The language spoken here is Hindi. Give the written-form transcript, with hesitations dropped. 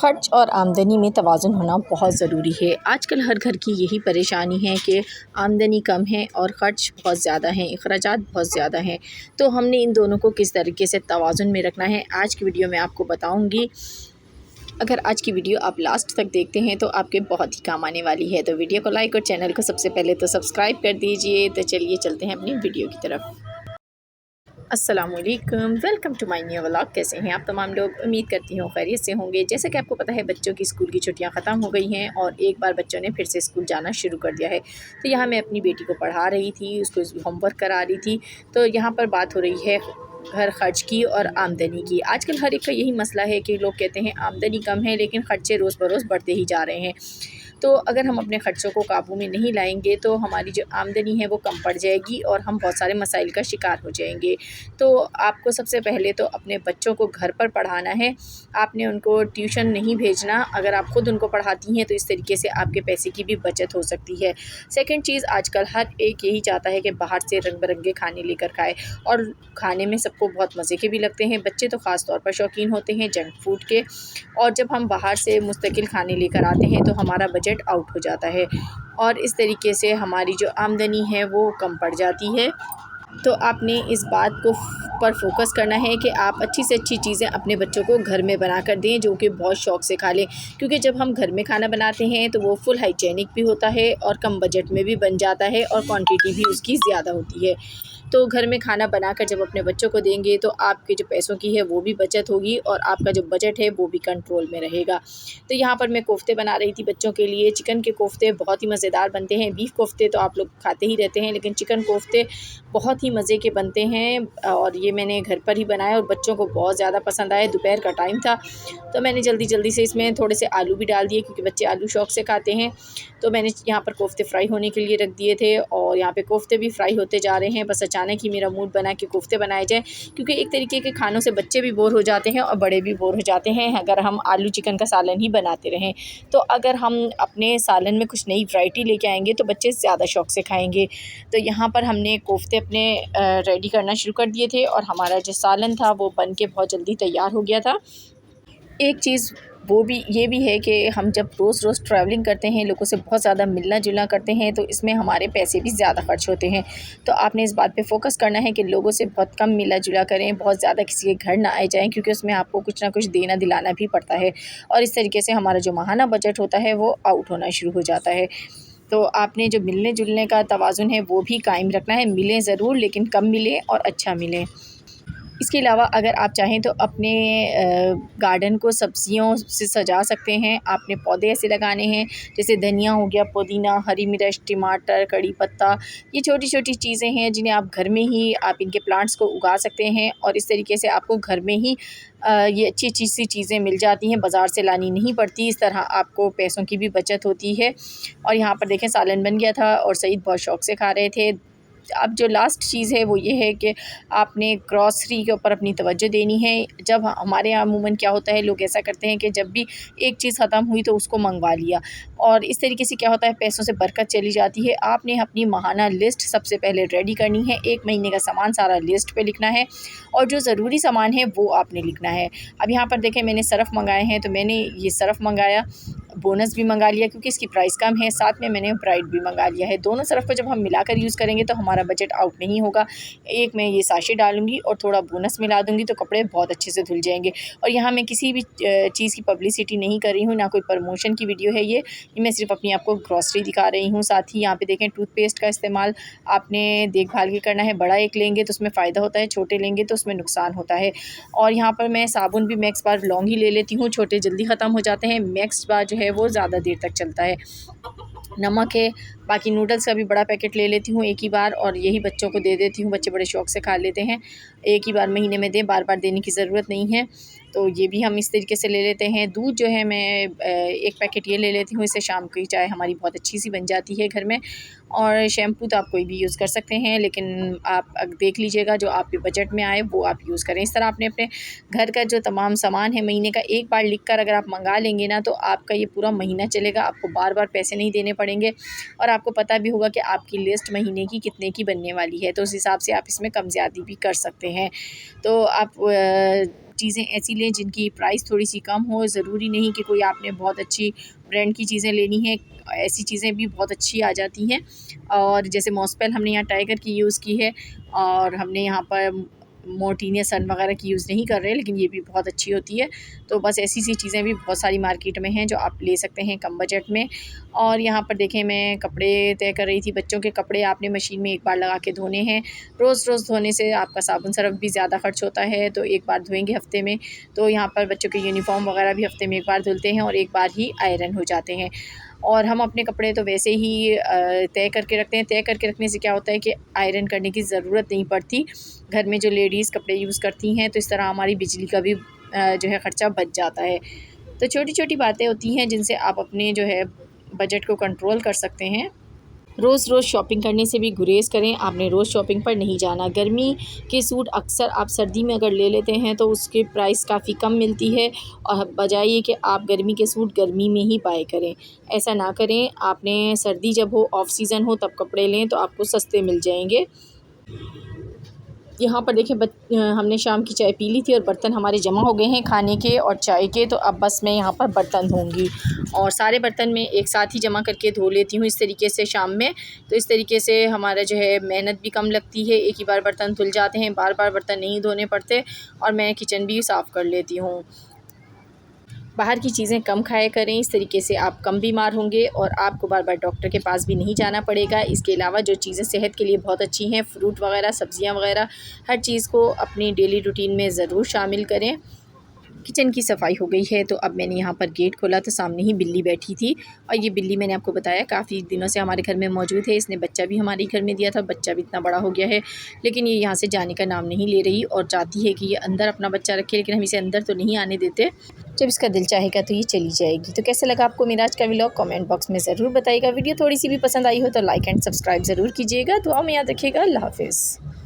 खर्च और आमदनी में तवाज़ुन होना बहुत ज़रूरी है। आजकल हर घर की यही परेशानी है कि आमदनी कम है और ख़र्च बहुत ज़्यादा हैं, अखराजात बहुत ज़्यादा हैं। तो हमने इन दोनों को किस तरीके से तवाज़ुन में रखना है, आज की वीडियो में आपको बताऊँगी। अगर आज की वीडियो आप लास्ट तक देखते हैं तो आपके बहुत ही काम आने वाली है। तो वीडियो को लाइक और चैनल को सबसे पहले तो सब्सक्राइब कर दीजिए। तो चलिए चलते हैं अपनी वीडियो की तरफ। अस्सलामुअलैकुम, welcome to my new vlog. कैसे हैं आप तमाम लोग? उम्मीद करती हूँ खैरियत से होंगे। जैसे कि आपको पता है बच्चों की स्कूल की छुट्टियां ख़त्म हो गई हैं और एक बार बच्चों ने फिर से स्कूल जाना शुरू कर दिया है। तो यहाँ मैं अपनी बेटी को पढ़ा रही थी, उसको होमवर्क करा रही थी। तो यहाँ पर बात हो रही है घर खर्च की और आमदनी की। आजकल हर एक का यही मसला है कि लोग कहते हैं आमदनी कम है लेकिन ख़र्चे रोज़ बरोज़ बढ़ते ही जा रहे हैं। तो अगर हम अपने ख़र्चों को काबू में नहीं लाएंगे तो हमारी जो आमदनी है वो कम पड़ जाएगी और हम बहुत सारे मसाइल का शिकार हो जाएंगे। तो आपको सबसे पहले तो अपने बच्चों को घर पर पढ़ाना है, आपने उनको ट्यूशन नहीं भेजना। अगर आप ख़ुद उनको पढ़ाती हैं तो इस तरीके से आपके पैसे की भी बचत हो सकती है। सेकंड चीज़, आजकल हर एक यही चाहता है कि बाहर से रंग बिरंगे खाने लेकर खाए और खाने में सबको बहुत मज़े के भी लगते हैं। बच्चे तो ख़ास तौर पर शौकीन होते हैं जंक फूड के, और जब हम बाहर से मुस्तकिल खाने लेकर आते हैं तो हमारा बजट आउट हो जाता है और इस तरीके से हमारी जो आमदनी है वो कम पड़ जाती है। तो आपने इस बात को पर फोकस करना है कि आप अच्छी से अच्छी चीज़ें अपने बच्चों को घर में बना कर दें जो कि बहुत शौक़ से खा लें, क्योंकि जब हम घर में खाना बनाते हैं तो वो फुल हाइजीनिक भी होता है और कम बजट में भी बन जाता है और क्वांटिटी भी उसकी ज़्यादा होती है। तो घर में खाना बनाकर जब अपने बच्चों को देंगे तो आपके जो पैसों की है वो भी बचत होगी और आपका जो बजट है वो भी कंट्रोल में रहेगा। तो यहाँ पर मैं कोफ्ते बना रही थी बच्चों के लिए। चिकन के कोफ्ते बहुत ही मज़ेदार बनते हैं। बीफ कोफ्ते तो आप लोग खाते ही रहते हैं, लेकिन चिकन कोफ्ते बहुत ही मज़े के बनते हैं और ये मैंने घर पर ही बनाया और बच्चों को बहुत ज़्यादा पसंद आए। दोपहर का टाइम था तो मैंने जल्दी जल्दी से इसमें थोड़े से आलू भी डाल दिए क्योंकि बच्चे आलू शौक़ से खाते हैं। तो मैंने यहाँ पर कोफ्ते फ्राई होने के लिए रख दिए थे और यहाँ पे कोफ्ते भी फ्राई होते जा रहे हैं। बस अचानक ही मेरा मूड बना कि कोफ्ते बनाए जाए, क्योंकि एक तरीके के खानों से बच्चे भी बोर हो जाते हैं और बड़े भी बोर हो जाते हैं अगर हम आलू चिकन का सालन ही बनाते रहें। तो अगर हम अपने सालन में कुछ नई वैरायटी लेके आएंगे तो बच्चे ज़्यादा शौक़ से खाएँगे। तो यहाँ पर हमने कोफ्ते अपने रेडी करना शुरू कर दिए थे और हमारा जो सालन था वो बन के बहुत जल्दी तैयार हो गया था। एक चीज़ वो भी ये भी है कि हम जब रोज़ रोज़ ट्रैवलिंग करते हैं, लोगों से बहुत ज़्यादा मिलना जुलना करते हैं, तो इसमें हमारे पैसे भी ज़्यादा खर्च होते हैं। तो आपने इस बात पे फ़ोकस करना है कि लोगों से बहुत कम मिला जुला करें, बहुत ज़्यादा किसी के घर ना आए जाएँ, क्योंकि उसमें आपको कुछ ना कुछ देना दिलाना भी पड़ता है और इस तरीके से हमारा जो माहाना बजट होता है वो आउट होना शुरू हो जाता है। तो आपने जो मिलने जुलने का तवाज़ुन है वो भी कायम रखना है। मिलें ज़रूर लेकिन कम मिलें और अच्छा मिलें। इसके अलावा अगर आप चाहें तो अपने गार्डन को सब्जियों से सजा सकते हैं। आपने पौधे ऐसे लगाने हैं जैसे धनिया हो गया, पुदीना, हरी मिर्च, टमाटर, कड़ी पत्ता। ये छोटी छोटी चीज़ें हैं जिन्हें आप घर में ही आप इनके प्लांट्स को उगा सकते हैं और इस तरीके से आपको घर में ही ये अच्छी अच्छी सी चीज़ें मिल जाती हैं, बाज़ार से लानी नहीं पड़ती। इस तरह आपको पैसों की भी बचत होती है। और यहाँ पर देखें सालन बन गया था और सईद बहुत शौक़ से खा रहे थे। अब जो लास्ट चीज़ है वो ये है कि आपने ग्रॉसरी के ऊपर अपनी तवज्जो देनी है। जब हमारे यहाँ अमूमन क्या होता है, लोग ऐसा करते हैं कि जब भी एक चीज़ ख़त्म हुई तो उसको मंगवा लिया और इस तरीके से क्या होता है, पैसों से बरकत चली जाती है। आपने अपनी माहाना लिस्ट सबसे पहले रेडी करनी है। 1 महीने का सामान सारा लिस्ट पे लिखना है और जो ज़रूरी सामान है वो आपने लिखना है। अब यहाँ पर देखें मैंने सर्फ़ मंगाए हैं, तो मैंने ये सर्फ़ मंगाया, बोनस भी मंगा लिया क्योंकि इसकी प्राइस कम है, साथ में मैंने ब्राइट भी मंगा लिया है। दोनों सर्फ़ को जब हम मिलाकर यूज़ करेंगे तो हमारा बजट आउट नहीं होगा। एक मैं ये साशे डालूँगी और थोड़ा बोनस मिला दूँगी तो कपड़े बहुत अच्छे से धुल जाएंगे। और यहाँ मैं किसी भी चीज़ की पब्लिसिटी नहीं कर रही हूँ, ना कोई प्रमोशन की वीडियो है ये मैं सिर्फ अपनी आपको ग्रॉसरी दिखा रही हूँ। साथ ही यहाँ पे देखें टूथपेस्ट का इस्तेमाल आपने देखभाल के करना है। बड़ा एक लेंगे तो उसमें फ़ायदा होता है, छोटे लेंगे तो उसमें नुकसान होता है। और यहाँ पर मैं साबुन भी मैक्स बार लॉन्ग ही ले लेती हूँ, छोटे जल्दी ख़त्म हो जाते हैं। मैक्स बार जो है वो ज़्यादा देर तक चलता है। नमक है, बाकी नूडल्स का भी बड़ा पैकेट ले लेती हूँ एक ही बार और यही बच्चों को दे देती हूँ, बच्चे बड़े शौक़ से खा लेते हैं। एक ही बार महीने में दें, बार बार देने की ज़रूरत नहीं है। तो ये भी हम इस तरीके से ले लेते हैं। दूध जो है मैं एक पैकेट ये ले लेती हूँ, इससे शाम की चाय हमारी बहुत अच्छी सी बन जाती है घर में। और शैम्पू तो आप कोई भी यूज़ कर सकते हैं, लेकिन आप देख लीजिएगा जो आपके बजट में आए वो आप यूज़ करें। इस तरह आपने अपने घर का जो तमाम सामान है महीने का एक बार लिख कर अगर आप मंगा लेंगे ना तो आपका ये पूरा महीना चलेगा, आपको बार बार पैसे नहीं देने पड़ेंगे और आपको पता भी होगा कि आपकी लिस्ट महीने की कितने की बनने वाली है। तो उस हिसाब से आप इसमें कम ज़्यादा भी कर सकते हैं। तो आप चीज़ें ऐसी लें जिनकी प्राइस थोड़ी सी कम हो। ज़रूरी नहीं कि कोई आपने बहुत अच्छी ब्रांड की चीज़ें लेनी है, ऐसी चीज़ें भी बहुत अच्छी आ जाती हैं। और जैसे मॉसपेल हमने यहाँ टाइगर की यूज़ की है, और हमने यहाँ पर मोर्टीन या सन वगैरह की यूज़ नहीं कर रहे, लेकिन ये भी बहुत अच्छी होती है। तो बस ऐसी सी चीज़ें भी बहुत सारी मार्केट में हैं जो आप ले सकते हैं कम बजट में। और यहाँ पर देखें, मैं कपड़े तय कर रही थी। बच्चों के कपड़े आपने मशीन में एक बार लगा के धोने हैं। रोज़ रोज़ धोने से आपका साबुन सरफ भी ज़्यादा खर्च होता है, तो एक बार धोएंगे हफ़्ते में। तो यहाँ पर बच्चों के यूनिफ़ॉर्म वगैरह भी हफ़्ते में एक बार धुलते हैं और एक बार ही आयरन हो जाते हैं। और हम अपने कपड़े तो वैसे ही तय करके रखते हैं। तय करके रखने से क्या होता है कि आयरन करने की ज़रूरत नहीं पड़ती। घर में जो लेडीज़ कपड़े यूज़ करती हैं, तो इस तरह हमारी बिजली का भी जो है ख़र्चा बच जाता है। तो छोटी-छोटी बातें होती हैं जिनसे आप अपने जो है बजट को कंट्रोल कर सकते हैं। रोज़ रोज़ शॉपिंग करने से भी गुरेज़ करें, आपने रोज़ शॉपिंग पर नहीं जाना। गर्मी के सूट अक्सर आप सर्दी में अगर ले लेते हैं तो उसकी प्राइस काफ़ी कम मिलती है, और बजाय ये कि आप गर्मी के सूट गर्मी में ही बाय करें। ऐसा ना करें, आपने सर्दी जब हो, ऑफ सीज़न हो, तब कपड़े लें तो आपको सस्ते मिल जाएंगे। यहाँ पर देखिए, हमने शाम की चाय पी ली थी और बर्तन हमारे जमा हो गए हैं खाने के और चाय के। तो अब बस मैं यहाँ पर बर्तन धोऊंगी, और सारे बर्तन मैं एक साथ ही जमा करके धो लेती हूँ इस तरीके से शाम में। तो इस तरीके से हमारा जो है मेहनत भी कम लगती है, एक ही बार बर्तन धुल जाते हैं, बार बार बर्तन नहीं धोने पड़ते, और मैं किचन भी साफ़ कर लेती हूँ। बाहर की चीज़ें कम खाया करें, इस तरीके से आप कम बीमार होंगे और आपको बार बार डॉक्टर के पास भी नहीं जाना पड़ेगा। इसके अलावा जो चीज़ें सेहत के लिए बहुत अच्छी हैं, फ्रूट वगैरह, सब्ज़ियाँ वगैरह, हर चीज़ को अपनी डेली रूटीन में ज़रूर शामिल करें। किचन की सफाई हो गई है, तो अब मैंने यहाँ पर गेट खोला तो सामने ही बिल्ली बैठी थी। और ये बिल्ली मैंने आपको बताया काफ़ी दिनों से हमारे घर में मौजूद है। इसने बच्चा भी हमारे घर में दिया था, बच्चा भी इतना बड़ा हो गया है, लेकिन ये यहाँ से जाने का नाम नहीं ले रही और चाहती है कि ये अंदर अपना बच्चा रखे, लेकिन हम इसे अंदर तो नहीं आने देते। जब इसका दिल चाहेगा तो ये चली जाएगी। तो कैसा लगा आपको मेरा आज का व्लॉग, कमेंट बॉक्स में ज़रूर बताइएगा। वीडियो थोड़ी सी भी पसंद आई हो तो लाइक एंड सब्सक्राइब ज़रूर कीजिएगा। दुआ में याद रखिएगा। अल्लाह हाफ़िज़।